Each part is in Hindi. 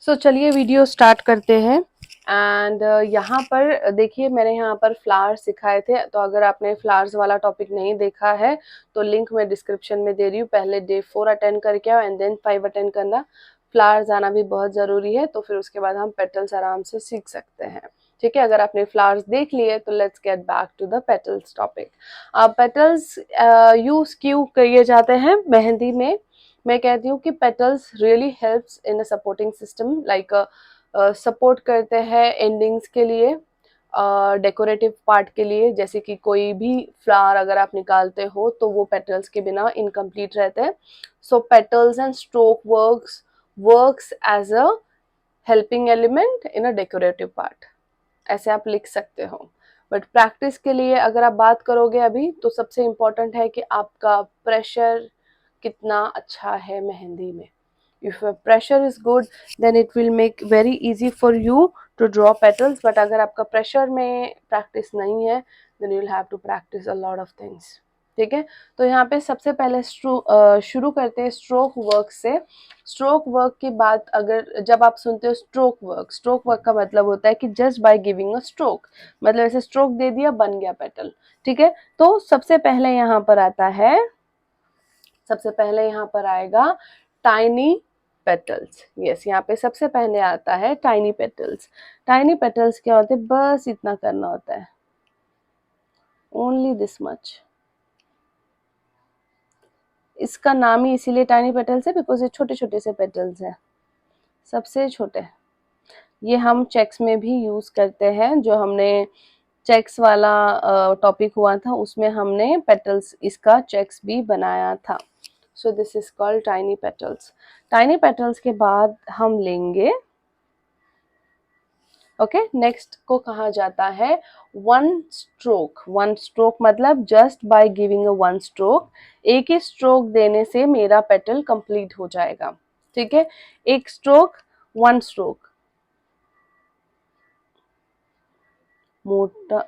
चलिए वीडियो स्टार्ट करते हैं। एंड यहाँ पर देखिए, मैंने यहाँ पर फ्लावर्स सिखाए थे, तो अगर आपने फ्लावर्स वाला टॉपिक नहीं देखा है तो लिंक मैं डिस्क्रिप्शन में दे रही हूँ। पहले डे 4 अटेंड करके आओ एंड देन 5 अटेंड करना। फ्लावर्स आना भी बहुत ज़रूरी है, तो फिर उसके बाद हम पेटल्स आराम से सीख सकते हैं। ठीक है, अगर आपने फ्लावर्स देख लिए तो let's get back to the petals topic. Petals use क्यों किए जाते हैं मेहंदी में? मैं कहती हूँ कि petals really helps in a supporting system, like support करते हैं एंडिंग्स के लिए, डेकोरेटिव पार्ट के लिए। जैसे कि कोई भी फ्लावर अगर आप निकालते हो तो वो पेटल्स के बिना इनकम्प्लीट रहते हैं। So petals and stroke works as a helping element in a decorative part, ऐसे आप लिख सकते हो। बट प्रैक्टिस के लिए अगर आप बात करोगे अभी, तो सबसे इम्पोर्टेंट है कि आपका प्रेशर कितना अच्छा है मेहंदी में। If your pressure is good, then it will make very easy for you to draw petals. But अगर आपका pressure में practice नहीं है, then you'll have to practice a lot of things. ठीक है, तो यहाँ पे सबसे पहले शुरू करते हैं स्ट्रोक वर्क से। स्ट्रोक वर्क की बात अगर जब आप सुनते हो स्ट्रोक वर्क का मतलब होता है कि just by giving a stroke, मतलब ऐसे स्ट्रोक दे दिया बन गया पेटल। ठीक है, तो सबसे पहले यहाँ पर आता है, सबसे पहले यहाँ पर आएगा टाइनी पेटल्स। यस, यहाँ पे सबसे पहले आता है टाइनी पेटल्स। टाइनी पेटल्स क्या होते हैं? बस इतना करना होता है, ओनली दिस मच। इसका नाम ही इसीलिए टाइनी पेटल्स है बिकॉज ये छोटे छोटे से पेटल्स हैं, सबसे छोटे। ये हम चेक्स में भी यूज करते हैं। जो हमने चेक्स वाला टॉपिक हुआ था उसमें हमने पेटल्स इसका चेक्स भी बनाया था। So this is called tiny petals. Tiny petals के बाद हम लेंगे, ओके, नेक्स्ट को कहा जाता है वन स्ट्रोक। वन स्ट्रोक मतलब just by giving a one stroke, एक ही स्ट्रोक देने से मेरा पेटल कंप्लीट हो जाएगा। ठीक है, एक स्ट्रोक, वन स्ट्रोक, मोटा,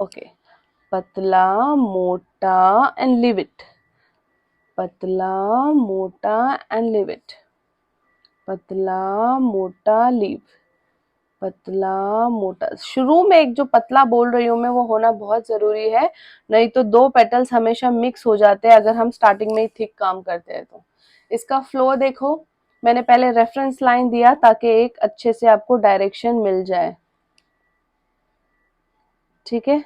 ओके, पतला मोटा एंड लिव इट, पतला मोटा एंड लिव इट, पतला मोटा लीव, पतला मोटा। शुरू में एक जो पतला बोल रही हूँ मैं वो होना बहुत जरूरी है, नहीं तो दो पेटल्स हमेशा मिक्स हो जाते हैं अगर हम स्टार्टिंग में ही थिक काम करते हैं तो। इसका फ्लो देखो, मैंने पहले रेफरेंस लाइन दिया ताकि एक अच्छे से आपको डायरेक्शन मिल जाए। ठीक है,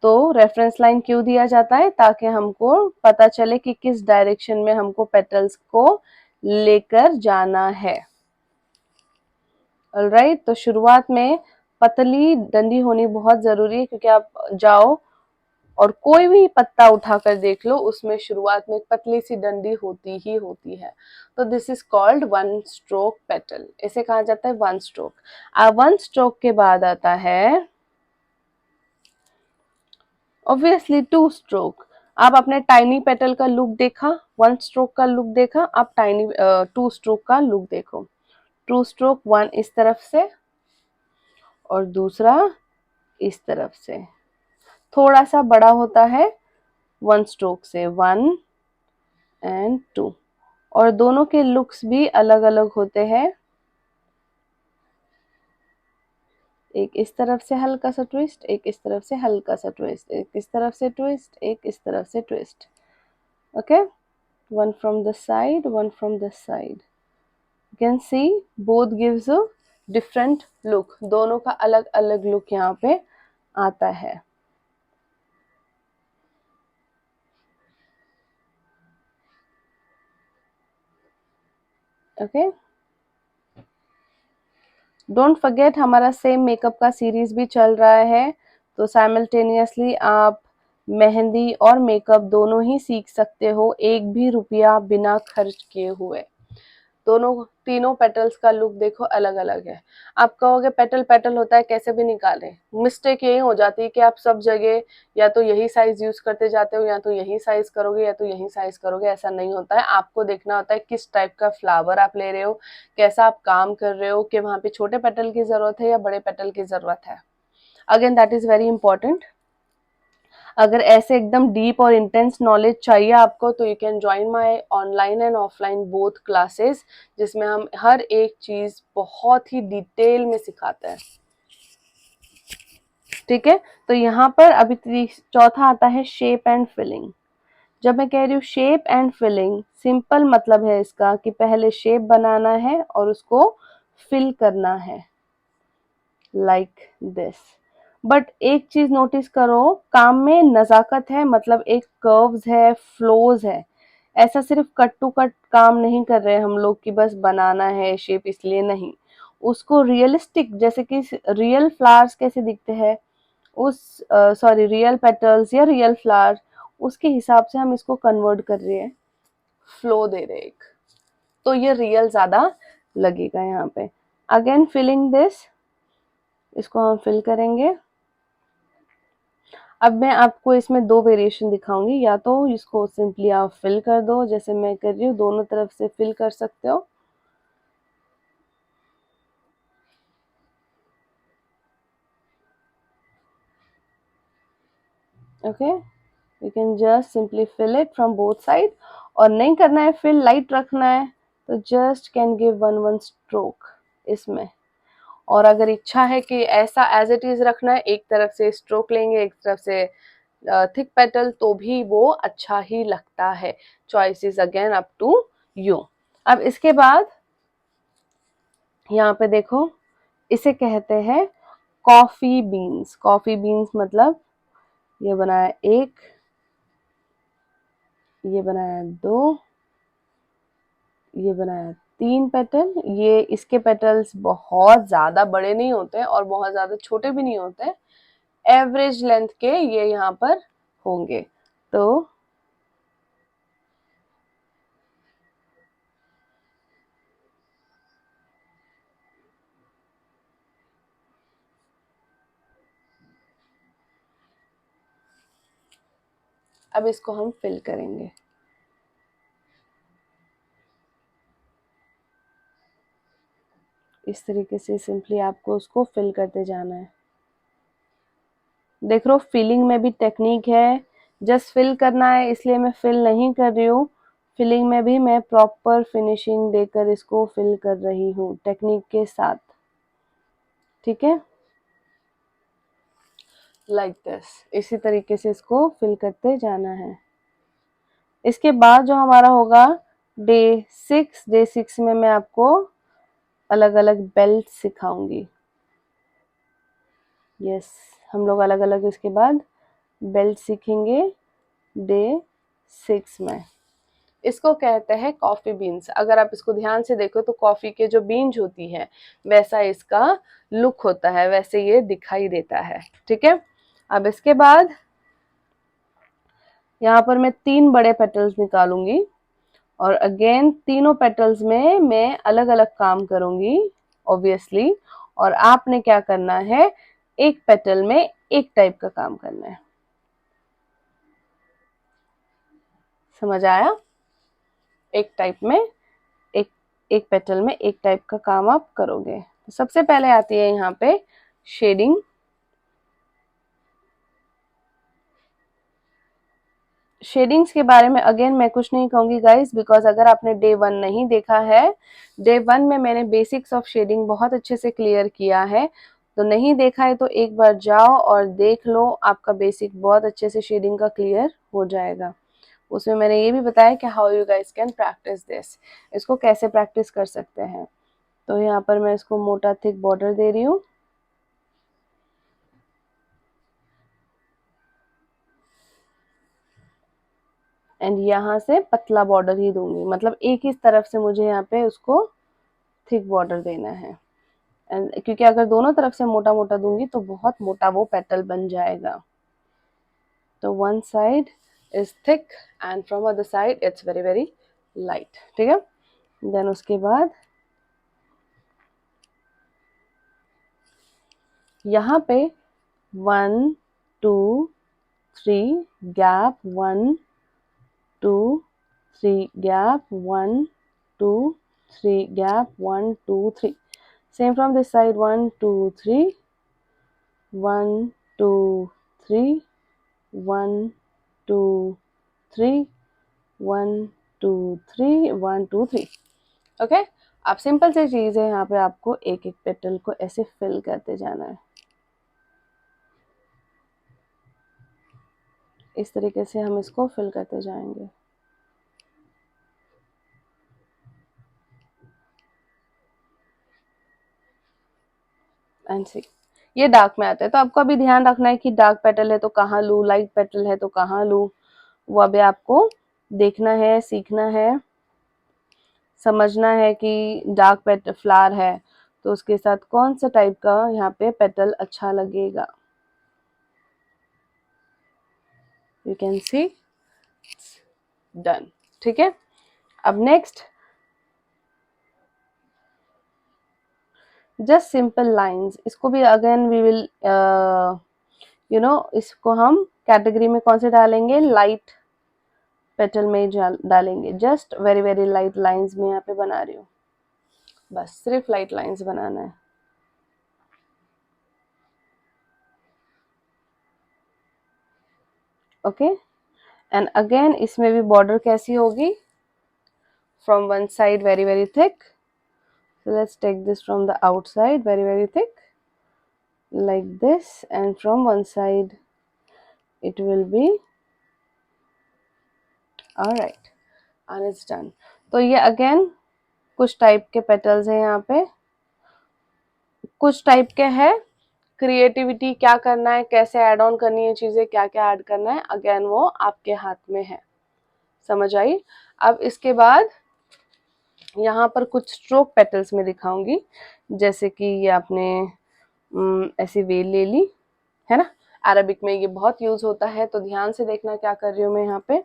तो रेफरेंस लाइन क्यों दिया जाता है? ताकि हमको पता चले कि किस डायरेक्शन में हमको पेटल्स को लेकर जाना है। ऑलराइट, तो शुरुआत में पतली डंडी होनी बहुत जरूरी है, क्योंकि आप जाओ और कोई भी पत्ता उठाकर देख लो, उसमें शुरुआत में एक पतली सी डंडी होती ही होती है। तो this is called one stroke petal, इसे कहा जाता है वन स्ट्रोक। वन स्ट्रोक के बाद आता है ऑब्वियसली टू स्ट्रोक। आप अपने टाइनी पेटल का लुक देखा, वन स्ट्रोक का लुक देखा, आप टाइनी टू स्ट्रोक का लुक देखो। टू स्ट्रोक, वन इस तरफ से और दूसरा इस तरफ से, थोड़ा सा बड़ा होता है वन स्ट्रोक से, वन एंड टू। और दोनों के लुक्स भी अलग अलग होते हैं। एक इस तरफ से हल्का सा ट्विस्ट, एक इस तरफ से हल्का सा ट्विस्ट, एक इस तरफ से ट्विस्ट, एक इस तरफ से twist. Okay, one from the side, one from the side. You can C both gives a different look, दोनों का अलग अलग लुक यहाँ पे आता है। ओके, डोंट फॉरगेट हमारा सेम मेकअप का सीरीज भी चल रहा है, तो साइमल्टेनियसली आप मेहंदी और मेकअप दोनों ही सीख सकते हो, एक भी रुपया बिना खर्च किए हुए। दोनों तीनों पेटल्स का लुक देखो अलग अलग है। आप कहोगे पेटल पेटल होता है कैसे भी निकालें, मिस्टेक यही हो जाती है कि आप सब जगह या तो यही साइज यूज करते जाते हो, या तो यही साइज करोगे, या तो यही साइज करोगे। ऐसा नहीं होता है, आपको देखना होता है किस टाइप का फ्लावर आप ले रहे हो, कैसा आप काम कर रहे हो, कि वहां पे छोटे पेटल की जरूरत है या बड़े पेटल की जरूरत है। Again that is very important. अगर ऐसे एकदम डीप और इंटेंस नॉलेज चाहिए आपको तो you can join my online and offline both classes, जिसमें हम हर एक चीज बहुत ही डिटेल में सिखाते हैं। ठीक है, तो यहाँ पर अभी चौथा आता है शेप एंड फिलिंग। जब मैं कह रही हूँ शेप एंड फिलिंग, सिंपल मतलब है इसका कि पहले शेप बनाना है और उसको फिल करना है लाइक दिस। बट एक चीज नोटिस करो, काम में नजाकत है, मतलब एक कर्व्स है, फ्लोज है। ऐसा सिर्फ कट टू कट काम नहीं कर रहे हम लोग कि बस बनाना है शेप, इसलिए नहीं। उसको रियलिस्टिक, जैसे कि रियल फ्लावर्स कैसे दिखते हैं, उस सॉरी रियल पेटल्स या रियल फ्लावर, उसके हिसाब से हम इसको कन्वर्ट कर रहे हैं, फ्लो दे रहे एक, तो ये रियल ज्यादा लगेगा यहाँ पे। अगेन फिलिंग दिस, इसको हम फिल करेंगे। अब मैं आपको इसमें दो वेरिएशन दिखाऊंगी, या तो इसको सिंपली आप फिल कर दो जैसे मैं कर रही हूँ, दोनों तरफ से फिल कर सकते हो। Okay, you can just simply fill it from both side, और नहीं करना है फिल, लाइट रखना है तो just can give one one stroke इसमें। और अगर इच्छा है कि ऐसा एज इट इज रखना है, एक तरफ से स्ट्रोक लेंगे एक तरफ से थिक पेटल, तो भी वो अच्छा ही लगता है। Choice is again up to you. अब इसके बाद यहाँ पे देखो, इसे कहते हैं कॉफी बीन्स। कॉफी बीन्स मतलब ये बनाया एक, ये बनाया दो, ये बनाया तीन पेटल। ये इसके पेटल्स बहुत ज्यादा बड़े नहीं होते और बहुत ज्यादा छोटे भी नहीं होते, एवरेज लेंथ के ये यहाँ पर होंगे। तो अब इसको हम फिल करेंगे। इस तरीके से सिंपली आपको उसको फिल करते जाना है। देख लो फिलिंग में भी टेक्निक है, जस्ट फिल करना है इसलिए मैं फिल नहीं कर रही हूँ, फिलिंग में भी मैं प्रॉपर फिनिशिंग देकर इसको फिल कर रही हूँ टेक्निक के साथ। ठीक है, लाइक दिस, इसी तरीके से इसको फिल करते जाना है। इसके बाद जो हमारा होगा डे 6, डे 6 में मैं आपको अलग अलग बेल्ट सिखाऊंगी। यस, हम लोग अलग अलग इसके बाद बेल्ट सीखेंगे डे 6 में। इसको कहते हैं कॉफी बीन्स। अगर आप इसको ध्यान से देखो तो कॉफी के जो बीन्स होती है वैसा इसका लुक होता है, वैसे ये दिखाई देता है। ठीक है, अब इसके बाद यहाँ पर मैं 3 बड़े पेटल्स निकालूंगी और अगेन तीनों पेटल्स में मैं अलग अलग काम करूंगी ऑब्वियसली। और आपने क्या करना है, एक पेटल में एक टाइप का काम करना है। समझ आया? एक टाइप में एक एक पेटल में एक टाइप का काम आप करोगे। तो सबसे पहले आती है यहाँ पे शेडिंग। शेडिंग्स के बारे में अगेन मैं कुछ नहीं कहूंगी गाइस, बिकॉज अगर आपने डे 1 नहीं देखा है, डे 1 में मैंने बेसिक्स ऑफ शेडिंग बहुत अच्छे से क्लियर किया है। तो नहीं देखा है तो एक बार जाओ और देख लो, आपका बेसिक बहुत अच्छे से शेडिंग का क्लियर हो जाएगा। उसमें मैंने ये भी बताया कि how you guys can practice this, इसको कैसे प्रैक्टिस कर सकते हैं। तो यहाँ पर मैं इसको मोटा थिक बॉर्डर दे रही हूँ, एंड यहाँ से पतला बॉर्डर ही दूंगी, मतलब एक ही तरफ से मुझे यहाँ पे उसको थिक बॉर्डर देना है। एंड क्योंकि अगर दोनों तरफ से मोटा मोटा दूंगी तो बहुत मोटा वो पेटल बन जाएगा। तो one side is thick and from other side it's very very light. ठीक है, देन उसके बाद यहाँ पे 1 2 3 gap, 1 2 3 gap, 1 2 3 gap, 1 2 3, same from this side, 1 2 3, 1 2 3, 1 2 3, 1 2 3, 1 2 3। Okay, अब सिंपल सी चीज़ है, यहाँ पे आपको एक एक पेटल को ऐसे फिल करते जाना है। इस तरीके से हम इसको फिल करते जाएंगे। एंड सी, ये डार्क में आता है, तो आपको अभी ध्यान रखना है कि डार्क पेटल है तो कहाँ लूँ, लाइट पेटल है तो कहाँ लूँ, वो अभी आपको देखना है, सीखना है, समझना है कि डार्क पेटल फ्लावर है तो उसके साथ कौन सा टाइप का यहाँ पे पेटल अच्छा लगेगा। You can see, done. ठीक है, अब नेक्स्ट जस्ट सिंपल लाइंस, इसको भी अगेन वी विल इसको हम कैटेगरी में कौन से डालेंगे, लाइट पेटल में डालेंगे। Just very very light lines में यहाँ पे बना रही हूँ, बस सिर्फ लाइट लाइंस बनाना है। ओके, एंड अगेन इसमें भी बॉर्डर कैसी होगी, from one side very very thick, so let's take this from the outside very very thick like this, and from one side it will be all right, and it's done। तो ये अगेन कुछ टाइप के पेटल्स हैं यहाँ पे, कुछ टाइप के हैं। क्रिएटिविटी क्या करना है, कैसे ऐड ऑन करनी है चीजें, क्या क्या ऐड करना है, अगेन वो आपके हाथ में है। समझ आई। अब इसके बाद यहाँ पर कुछ स्ट्रोक पेटल्स में दिखाऊंगी, जैसे कि ये आपने ऐसी वेल ले ली है ना, अरबिक में ये बहुत यूज होता है, तो ध्यान से देखना क्या कर रही हूँ मैं यहाँ पे।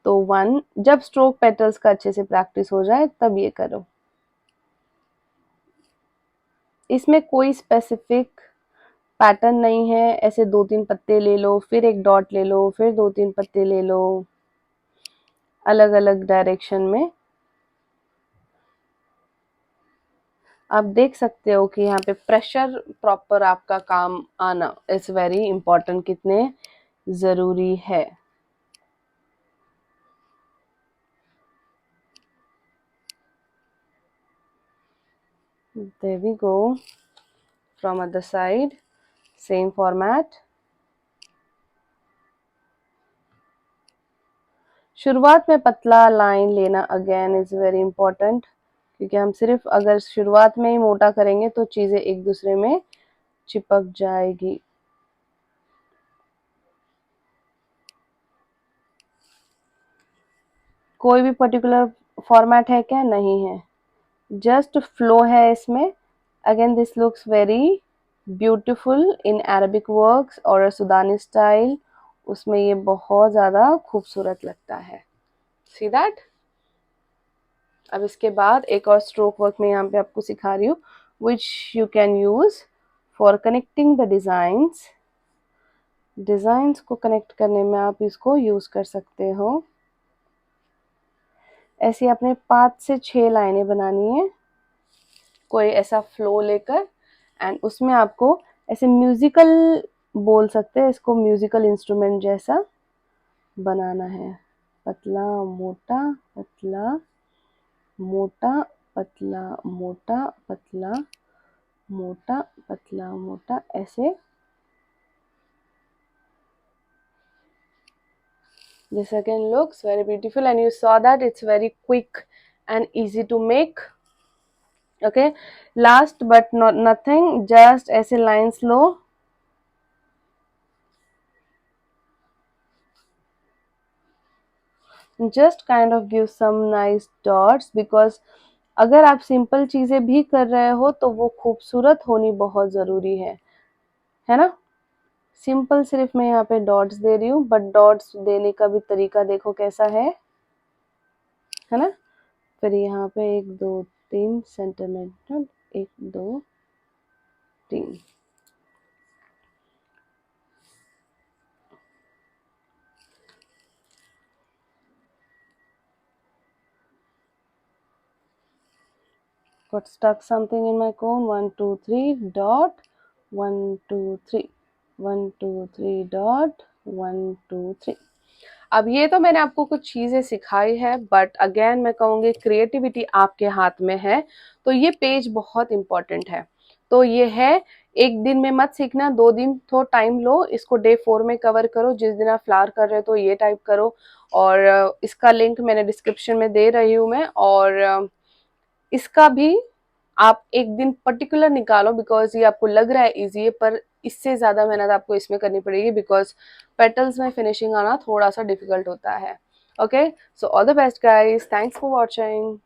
तो 1, जब स्ट्रोक पेटल्स का अच्छे से प्रैक्टिस हो जाए तब ये करो। इसमें कोई स्पेसिफिक पैटर्न नहीं है, ऐसे 2-3 पत्ते ले लो, फिर एक डॉट ले लो, फिर 2-3 पत्ते ले लो, अलग अलग डायरेक्शन में। आप देख सकते हो कि यहाँ पे प्रेशर प्रॉपर आपका काम आना इज वेरी इंपॉर्टेंट, कितने जरूरी है। There we go, from other side same format। शुरुआत में पतला लाइन लेना अगेन इज वेरी इंपॉर्टेंट, क्योंकि हम सिर्फ अगर शुरुआत में ही मोटा करेंगे तो चीजें एक दूसरे में चिपक जाएगी। कोई भी पर्टिकुलर फॉर्मेट है क्या, नहीं है, जस्ट फ्लो है इसमें। Again this looks very beautiful in Arabic works और सुदानी स्टाइल, उसमें ये बहुत ज़्यादा खूबसूरत लगता है। See that. अब इसके बाद एक और स्ट्रोक वर्क में यहाँ पे आपको सिखा रही हूँ, which you can use for connecting the designs. Designs को कनेक्ट करने में आप इसको यूज कर सकते हो। ऐसी आपने 5 से 6 लाइनें बनानी है, कोई ऐसा फ्लो लेकर, एंड उसमें आपको ऐसे म्यूजिकल, बोल सकते हैं इसको, म्यूजिकल इंस्ट्रूमेंट जैसा बनाना है। पतला मोटा पतला मोटा पतला मोटा पतला मोटा पतला मोटा, ऐसे। This again looks very beautiful, and you saw that it's very quick and easy to make। Okay, last but not nothing, just ऐसे lines low, just kind of give some nice dots, because अगर आप सिंपल चीजें भी कर रहे हो तो वो खूबसूरत होनी बहुत जरूरी है ना। सिंपल सिर्फ मैं यहाँ पे डॉट्स दे रही हूँ, बट डॉट्स देने का भी तरीका देखो कैसा है ना। फिर यहाँ पे 1 2 3 centimetre, 1 2 3। got stuck something in my cone, 1 2 3 dot, 1 2 3, 1 2 3 dot, 1 2 3। अब ये तो मैंने आपको कुछ चीजें सिखाई है, बट अगेन मैं कहूँगी क्रिएटिविटी आपके हाथ में है। तो ये पेज बहुत इंपॉर्टेंट है। तो ये है, एक दिन में मत सीखना, 2 दिन तो टाइम लो, इसको डे 4 में कवर करो। जिस दिन आप फ्लावर कर रहे हो तो ये टाइप करो। और इसका लिंक मैंने डिस्क्रिप्शन में दे रही हूँ मैं। और इसका भी आप एक दिन पर्टिकुलर निकालो, बिकॉज ये आपको लग रहा है इजी है, पर इससे ज्यादा मेहनत आपको इसमें करनी पड़ेगी, बिकॉज पेटल्स में फिनिशिंग आना थोड़ा सा डिफिकल्ट होता है। Okay, so all the best guys, thanks for watching.